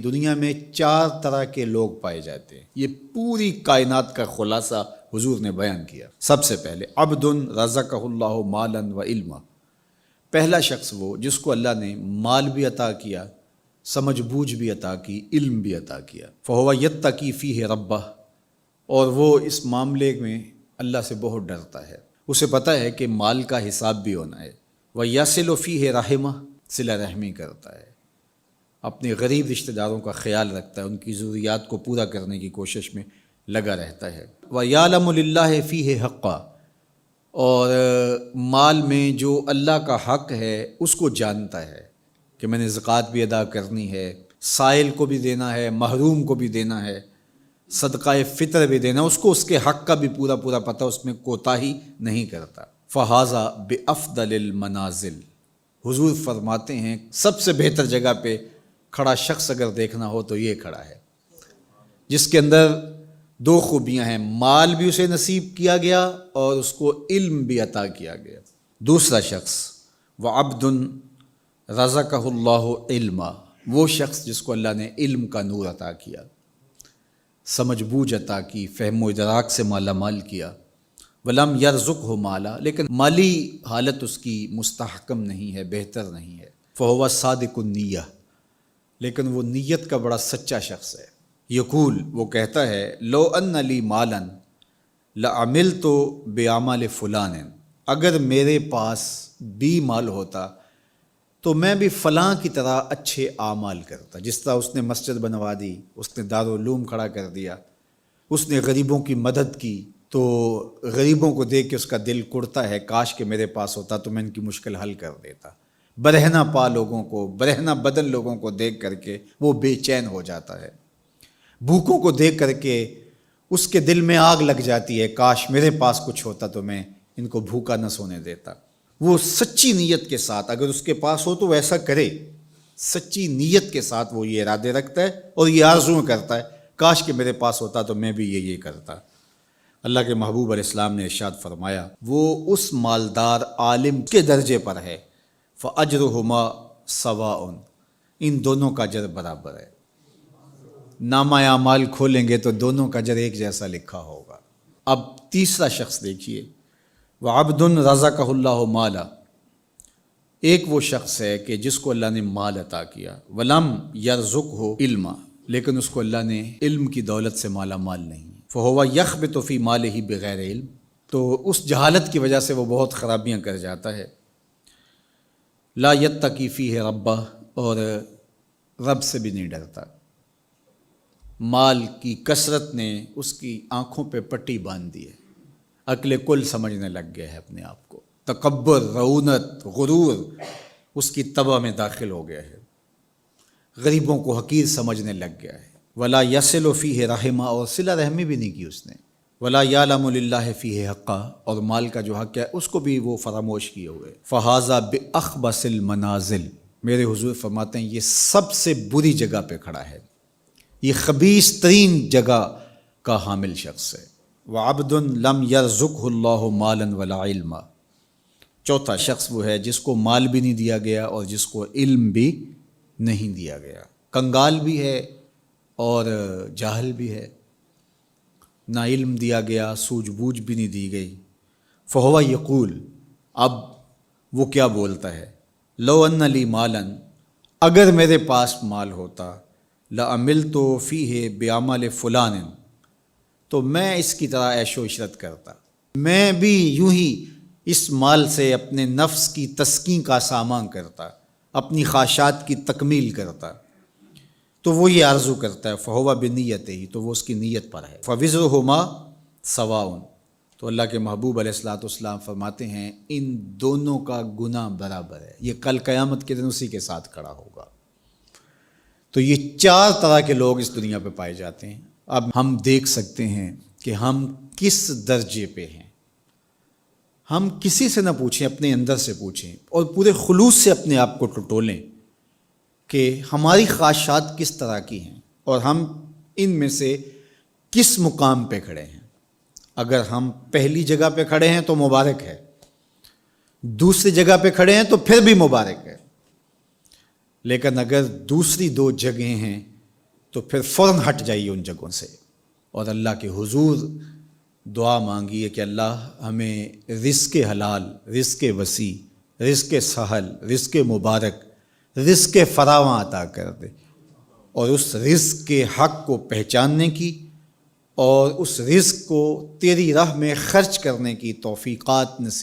دنیا میں 4 طرح کے لوگ پائے جاتے ہیں، یہ پوری کائنات کا خلاصہ حضور نے بیان کیا۔ سب سے پہلے عبد رزقہ اللہ مالا و علما، پہلا شخص وہ جس کو اللہ نے مال بھی عطا کیا، سمجھ بوجھ بھی عطا کی، علم بھی عطا کیا۔ فہو یتقی فیہ ربہ، اور وہ اس معاملے میں اللہ سے بہت ڈرتا ہے، اسے پتہ ہے کہ مال کا حساب بھی ہونا ہے۔ ویصل فیہ رحمہ، صلہ رحمی کرتا ہے، اپنے غریب رشتہ داروں کا خیال رکھتا ہے، ان کی ضروریات کو پورا کرنے کی کوشش میں لگا رہتا ہے۔ وَيَعْلَمُ لِلَّهِ فِيهِ حَقًّا، اور مال میں جو اللہ کا حق ہے اس کو جانتا ہے کہ میں نے زکوٰۃ بھی ادا کرنی ہے، سائل کو بھی دینا ہے، محروم کو بھی دینا ہے، صدقہ فطر بھی دینا، اس کو اس کے حق کا بھی پورا پتہ، اس میں کوتاہی نہیں کرتا۔ فَهَذَا بِأَفْضَلِ الْمَنَازِلِ، حضور فرماتے ہیں سب سے بہتر جگہ پہ کھڑا شخص اگر دیکھنا ہو تو یہ کھڑا ہے، جس کے اندر 2 خوبیاں ہیں، مال بھی اسے نصیب کیا گیا اور اس کو علم بھی عطا کیا گیا۔ دوسرا شخص وَعَبْدٌ رَزَقَهُ اللَّهُ عِلْمًا، وہ شخص جس کو اللہ نے علم کا نور عطا کیا، سمجھ بوجھ عطا کی، فہم و ادراک سے مالا مال کیا۔ وَلَمْ يَرْزُقْهُ مَالًا، لیکن مالی حالت اس کی مستحکم نہیں ہے، بہتر نہیں ہے۔ فَهُوَ صَادِقُ النِّيَّةِ، لیکن وہ نیت کا بڑا سچا شخص ہے۔ یقول، وہ کہتا ہے لو ان لی مالا لعملت بعمل فلان، اگر میرے پاس بھی مال ہوتا تو میں بھی فلاں کی طرح اچھے اعمال کرتا، جس طرح اس نے مسجد بنوا دی، اس نے دارالعلوم کھڑا کر دیا، اس نے غریبوں کی مدد کی، تو غریبوں کو دیکھ کے اس کا دل کڑتا ہے، کاش کہ میرے پاس ہوتا تو میں ان کی مشکل حل کر دیتا۔ برہنہ پا لوگوں کو، برہنہ بدن لوگوں کو دیکھ کر کے وہ بے چین ہو جاتا ہے، بھوکوں کو دیکھ کر کے اس کے دل میں آگ لگ جاتی ہے، کاش میرے پاس کچھ ہوتا تو میں ان کو بھوکا نہ سونے دیتا۔ وہ سچی نیت کے ساتھ، اگر اس کے پاس ہو تو وہ ایسا کرے، سچی نیت کے ساتھ وہ یہ ارادے رکھتا ہے اور یہ آرزو کرتا ہے، کاش کہ میرے پاس ہوتا تو میں بھی یہ کرتا۔ اللہ کے محبوب علیہ السلام نے ارشاد فرمایا وہ اس مالدار عالم کے درجے پر ہے، فَأَجْرُهُمَا سَوَاءٌ، ان دونوں کا اجر برابر ہے۔ نامہ اعمال کھولیں گے تو دونوں کا اجر ایک جیسا لکھا ہوگا۔ اب تیسرا شخص دیکھیے، وَعَبْدٌ رَزَقَهُ اللَّهُ مَالًا، ایک وہ شخص ہے کہ جس کو اللہ نے مال عطا کیا، وَلَمْ يَرْزُقْهُ عِلْمًا، لیکن اس کو اللہ نے علم کی دولت سے مالا مال نہیں، فَهُوَ يَخْبِطُ فِي مَالِهِ بِغَيْرِ علم، تو اس جہالت کی وجہ سے وہ بہت خرابیاں کر جاتا ہے۔ لا یتقی فیہ ربہ، اور رب سے بھی نہیں ڈرتا، مال کی کثرت نے اس کی آنکھوں پہ پٹی باندھ دی ہے، عقل کل سمجھنے لگ گیا ہے اپنے آپ کو، تکبر، رعونت، غرور اس کی طبع میں داخل ہو گیا ہے، غریبوں کو حقیر سمجھنے لگ گیا ہے۔ ولا یصل فیہ رحمہ، اور صلہ رحمی بھی نہیں کی اس نے۔ ولا یعلم للہ فیہ حقا، اور مال کا جو حق ہے اس کو بھی وہ فراموش کیے ہوئے۔ فہذا باخبث المنازل، میرے حضور فرماتے ہیں یہ سب سے بری جگہ پہ کھڑا ہے، یہ خبیث ترین جگہ کا حامل شخص ہے۔ وعبد لم یرزقہ اللہ مالا ولا علما، چوتھا شخص وہ ہے جس کو مال بھی نہیں دیا گیا اور جس کو علم بھی نہیں دیا گیا، کنگال بھی ہے اور جاہل بھی ہے، نہ علم دیا گیا، سوجھ بوجھ بھی نہیں دی گئی۔ فہو یقول، اب وہ کیا بولتا ہے، لو ان لی مالا، اگر میرے پاس مال ہوتا، لعملت فیہ بعمل فلان، تو میں اس کی طرح عیش و عشرت کرتا، میں بھی یوں ہی اس مال سے اپنے نفس کی تسکین کا سامان کرتا، اپنی خواہشات کی تکمیل کرتا۔ تو وہ یہ آرزو کرتا ہے، فہو بنیتہ، تو وہ اس کی نیت پر ہے۔ فوزرہما سواء، تو اللہ کے محبوب علیہ الصلوۃ والسلام فرماتے ہیں ان دونوں کا گناہ برابر ہے، یہ کل قیامت کے دن اسی کے ساتھ کھڑا ہوگا۔ تو یہ 4 طرح کے لوگ اس دنیا پہ پائے جاتے ہیں۔ اب ہم دیکھ سکتے ہیں کہ ہم کس درجے پہ ہیں، ہم کسی سے نہ پوچھیں، اپنے اندر سے پوچھیں اور پورے خلوص سے اپنے آپ کو ٹٹولیں کہ ہماری خواہشات کس طرح کی ہیں اور ہم ان میں سے کس مقام پہ کھڑے ہیں۔ اگر ہم پہلی جگہ پہ کھڑے ہیں تو مبارک ہے، دوسری جگہ پہ کھڑے ہیں تو پھر بھی مبارک ہے، لیکن اگر دوسری 2 جگہیں ہیں تو پھر فوراً ہٹ جائیے ان جگہوں سے اور اللہ کے حضور دعا مانگیے کہ اللہ ہمیں رزق حلال، رزق وسیع، رزق سہل، رزق مبارک، رزق فراواں عطا کر دے، اور اس رزق کے حق کو پہچاننے کی اور اس رزق کو تیری راہ میں خرچ کرنے کی توفیقات نصیب